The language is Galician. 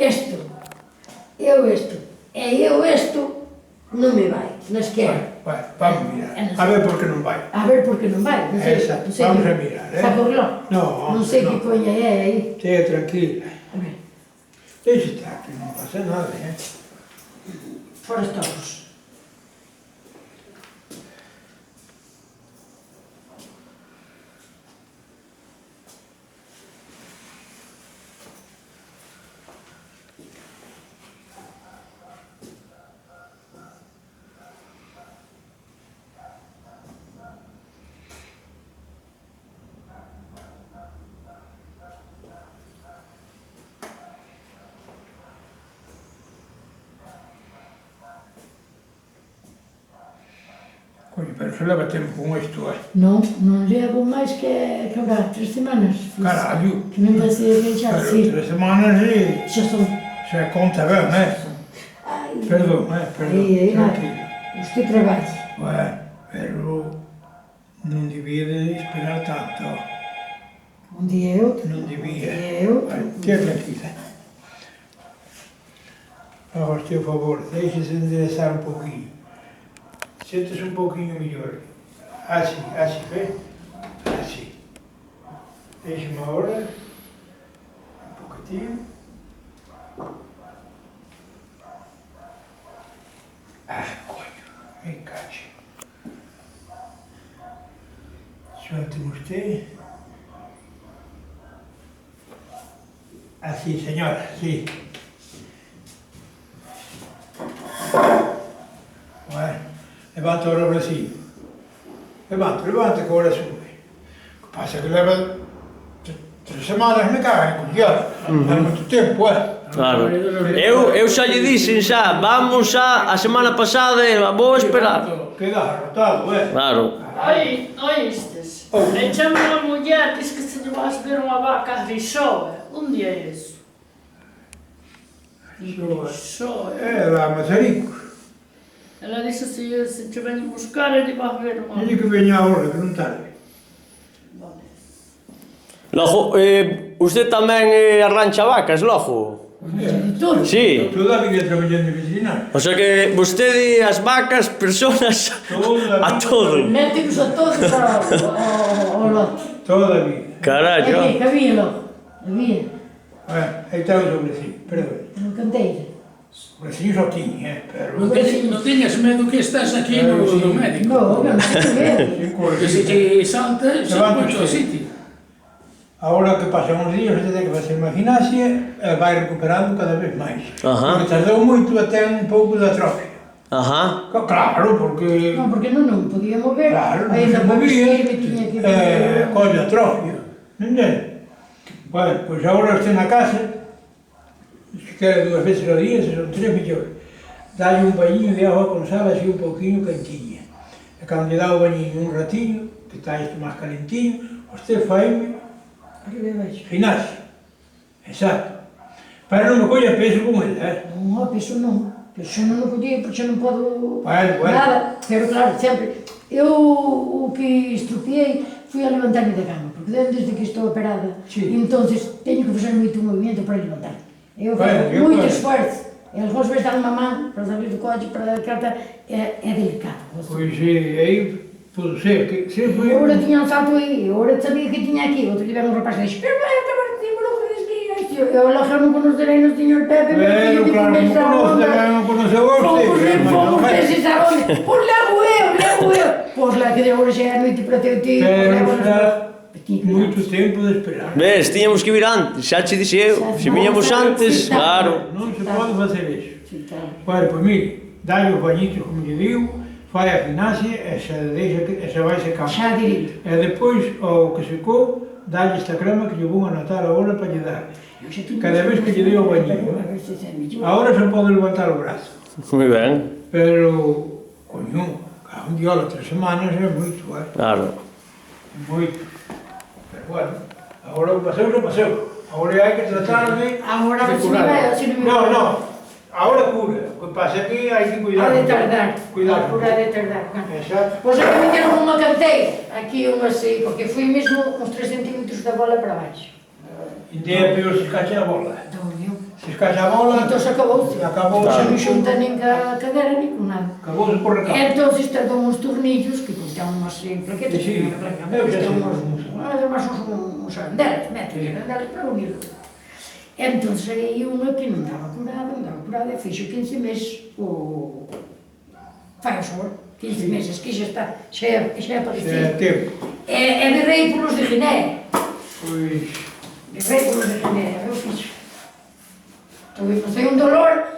isto, non me vai, na esquerda. Vamos mirar, a ver por que non vai. A ver por que non vai, non sei. Vamos a mirar, Saca o reloj? Non, Non sei que coña é aí. Esteja tranquila. A ver, Deixa estar, que non pasa nada, fora estamos. Coño, pero se leva tempo con isto, Non levo máis que ahora 3 semanas. Carallo. Que me parece que xa, Pero sí. 3 semanas e... Xa son. Se conta ben, Ai, Perdón, aí, tranquilo. usted trabalha. Bueno, pero non debía de esperar tanto. Un día e outro. Non debía. Un día e outro. Esteja tranquila. Agora, por favor, deixe-se enderezar un poquinho. Siéntese un poquinho mellor. Así, ve? Así. Deixe-me agora. Un poquitinho. Coño, me cacho. Suélteme usted. Así, señora, sí. Bueno, levanta ahora o bracinho. Levanta, que agora sube. O que pasa é que leva 3 semanas me cagan, cuidado. É moito tempo, Claro. Eu xa lle dixen xa, vamos xa a semana pasada e vou esperar. Queda arrotado, Claro. Oístes, echame unha muller, diz que se lle vas ver unha vaca rixoa. Un día é iso. Rixoa. Lá, Mazaricos. Ela disse se te vem buscar, ele vai ver uma... Dile que veña ahora, que non tarde. Logo, usted tamén arrancha vacas, logo? De todo. Sí. Toda a vida traballando en vecinal. O sea que vostede as vacas, personas, a todo. Métenos a todos ao lote. Toda a vida. Carallo. Aquí, que había logo. Había. Aí está o sobrecinho, perdón. No canteiro. O sobrecinho só tiña, pero... Non teñas medo que estás aquí no médico. Non sei que ver. Porque se te salta, se moito o sitio. Ahora que pasan uns días, você ten que facer unha gimnasia e vai recuperando cada vez máis. Ajá. Porque tardou moito a ten un pouco de atrofia. Ajá. Claro, porque... Non, porque non podía mover. Claro, non Aí se na movía, me tiña que... colle atrofia. Entende? Bueno, pois agora estou na casa, se quere 2 veces ao día, se son 3 millóns. Dalle un bañinho de agua con sal, así un pouquinho cantiña. E cando lle dá o bañinho un ratinho, que está isto máis calentinho, usted faime gimnasio. Exacto. Pero non me colla peso con ele, Non, peso non. Peso non podía, porque non podo... Bueno. Nada. Pero claro, sempre... Eu o que estropiei fui a levantarme da cama, porque desde que estou operada, Sí. entonces teño que fazer moito movimento para levantar. Eu faço Eu moito pois. esforzo. E algúns vezes dar unha man para salir do coche, para dar carta, é delicado. Pois aí pode ser que sempre... Agora tiña un salto aí, agora sabía que tiña aquí, outro día un rapaz que dixo, pero vai acabar de tempo, non podes que isto. Eu logo non conocerei no señor Pepe, Claro, non conoce a vostede. Fomos deses a onde? Pois levo eu. Pois lá que de agora xa é a noite para teu tío. Pero xa moito tempo de esperar. Ves, tiñamos que vir antes, xa che dixe eu. Se viñamos antes, claro. Non se pode facer iso. Bueno, pois mire, dalle os bañitos como lle digo, fai a gimnasia e se vai secando. Xa direito. E depois, ao que secou, dalle esta crema que lle vou anotar agora para lle dar. Cada vez que lle dei o bañinho. Agora se pode levantar o brazo. Moi ben. Pero, coño, cada un día 3 semanas é moito, Claro. Moito. Pero bueno, agora o paseo xa paseo. Agora hai que tratar de... Agora de se curar. me vai, se me vai. Non. Agora cura. O que pasa é que hai que cuidar. A de tardar. Cuidar. A cura de tardar. Exacto. Pois é que me deron unha canteira, aquí unha así, porque fui mesmo uns 3 centímetros da bola para baixo. Ainda é peor se cacha a bola. Então, eu, Se escasa a bola, Entón acabouse. Acabouse. Se non xunta nin ca cadera, nin con nada. acabouse por recado. Entón tardou uns tornillos que contan unhas plaquetas, Sí, unha placa, eu xa sei costan como son. además uns arandeles, arandeles para unirlo. Entón aí unha que non daba curada, e fixo 15 meses o... fai o sol, 15 meses, que xa está, xa é parecido. Tempo. E virrei polos de Guinea. Pois, Virrei polos de Guinea, eu fixo. Empecé un dolor